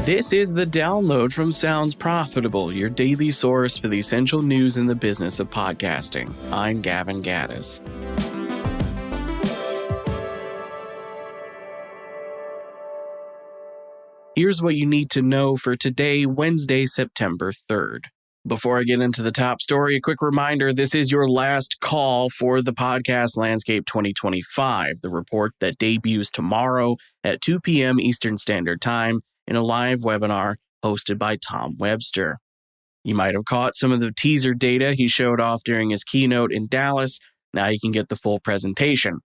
This is the download from Sounds Profitable, your daily source for the essential news in the business of podcasting. I'm Gavin Gaddis. Here's what you need to know for today, Wednesday, September 3rd. Before I get into the top story, a quick reminder, this is your last call for the Podcast Landscape 2025, the report that debuts tomorrow at 2 p.m. Eastern Standard Time in a live webinar hosted by Tom Webster. You might have caught some of the teaser data he showed off during his keynote in Dallas. Now you can get the full presentation.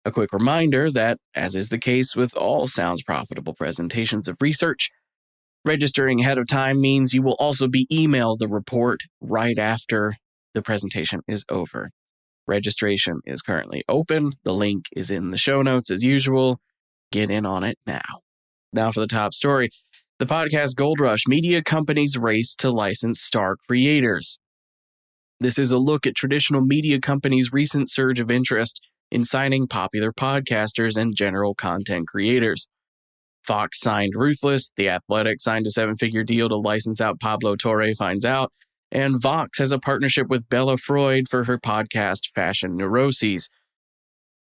A quick reminder that, as is the case with all Sounds Profitable presentations of research, registering ahead of time means you will also be emailed the report right after the presentation is over. Registration is currently open. The link is in the show notes as usual. Get in on it now. Now for the top story. The podcast Gold Rush, media companies race to license star creators. This is a look at traditional media companies' recent surge of interest in signing popular podcasters and general content creators. Fox signed Ruthless, The Athletic signed a 7-figure deal to license out Pablo Torre Finds Out, and Vox has a partnership with Bella Freud for her podcast Fashion Neuroses.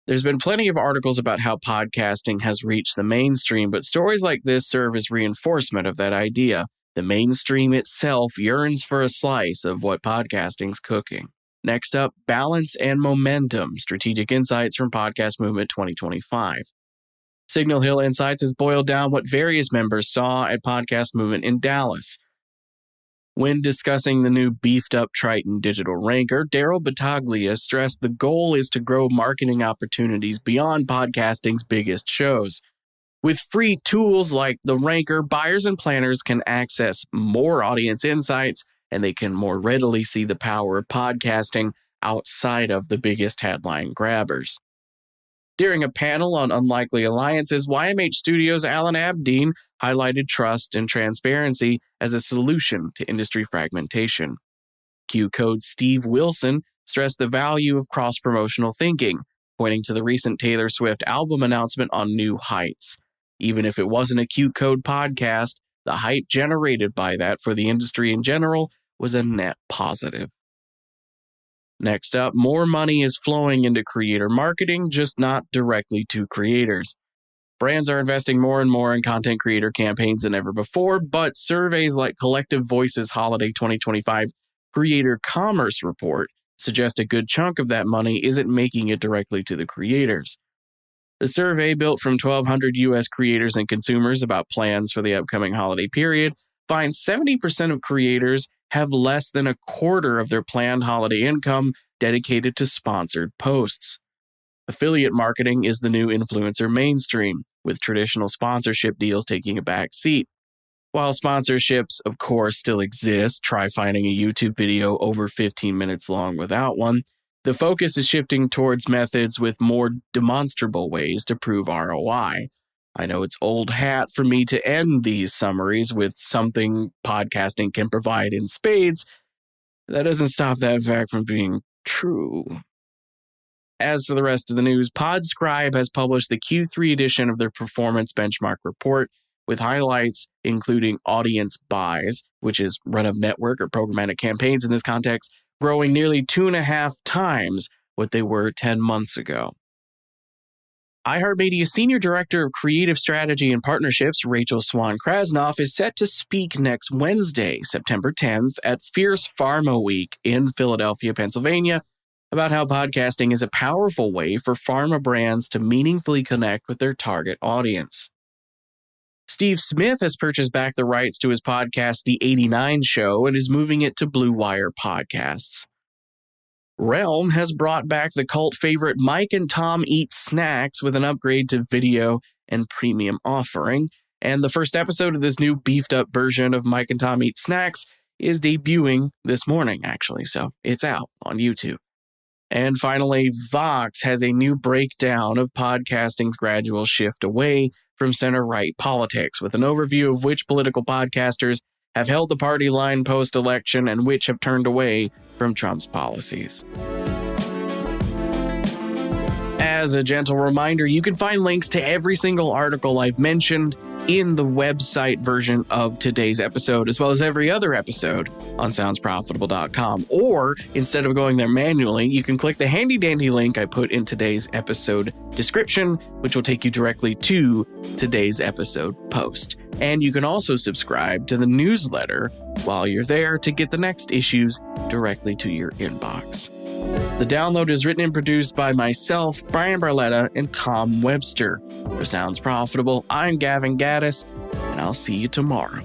There's been plenty of articles about how podcasting has reached the mainstream, but stories like this serve as reinforcement of that idea. The mainstream itself yearns for a slice of what podcasting's cooking. Next up, balance and momentum, strategic insights from Podcast Movement 2025. Signal Hill Insights has boiled down what various members saw at Podcast Movement in Dallas. When discussing the new beefed-up Triton digital ranker, Daryl Battaglia stressed the goal is to grow marketing opportunities beyond podcasting's biggest shows. With free tools like the ranker, buyers and planners can access more audience insights, and they can more readily see the power of podcasting outside of the biggest headline grabbers. During a panel on unlikely alliances, YMH Studios' Alan Abdeen highlighted trust and transparency as a solution to industry fragmentation. Q-Code Steve Wilson stressed the value of cross-promotional thinking, pointing to the recent Taylor Swift album announcement on New Heights. Even if it wasn't a Q-Code podcast, the hype generated by that for the industry in general was a net positive. Next up, more money is flowing into creator marketing, just not directly to creators. Brands are investing more and more in content creator campaigns than ever before, but surveys like Collective Voices Holiday 2025 Creator Commerce Report suggest a good chunk of that money isn't making it directly to the creators. The survey, built from 1,200 U.S. creators and consumers about plans for the upcoming holiday period, finds 70% of creators have less than a quarter of their planned holiday income dedicated to sponsored posts. Affiliate marketing is the new influencer mainstream, with traditional sponsorship deals taking a back seat. While sponsorships, of course, still exist, try finding a YouTube video over 15 minutes long without one, the focus is shifting towards methods with more demonstrable ways to prove ROI. I know it's old hat for me to end these summaries with something podcasting can provide in spades. That doesn't stop that fact from being true. As for the rest of the news, Podscribe has published the Q3 edition of their Performance Benchmark Report with highlights including audience buys, which is run-of-network or programmatic campaigns in this context, growing nearly 2.5 times what they were 10 months ago. iHeartMedia Senior Director of Creative Strategy and Partnerships, Rachel Swan-Krasnoff, is set to speak next Wednesday, September 10th, at Fierce Pharma Week in Philadelphia, Pennsylvania, about how podcasting is a powerful way for pharma brands to meaningfully connect with their target audience. Steve Smith has purchased back the rights to his podcast, The 89 Show, and is moving it to Blue Wire Podcasts. Realm has brought back the cult favorite Mike and Tom Eat Snacks with an upgrade to video and premium offering, and the first episode of this new beefed-up version of Mike and Tom Eat Snacks is debuting this morning, actually, so it's out on YouTube. And finally, Vox has a new breakdown of podcasting's gradual shift away from center-right politics, with an overview of which political podcasters have held the party line post-election and which have turned away from Trump's policies. As As a gentle reminder, you can find links to every single article I've mentioned in the website version of today's episode, as well as every other episode on soundsprofitable.com. Or instead of going there manually, you can click the handy dandy link I put in today's episode description, which will take you directly to today's episode post. And you can also subscribe to the newsletter while you're there to get the next issues directly to your inbox. The download is written and produced by myself, Brian Barletta, and Tom Webster. For Sounds Profitable, I'm Gavin Gaddis, and I'll see you tomorrow.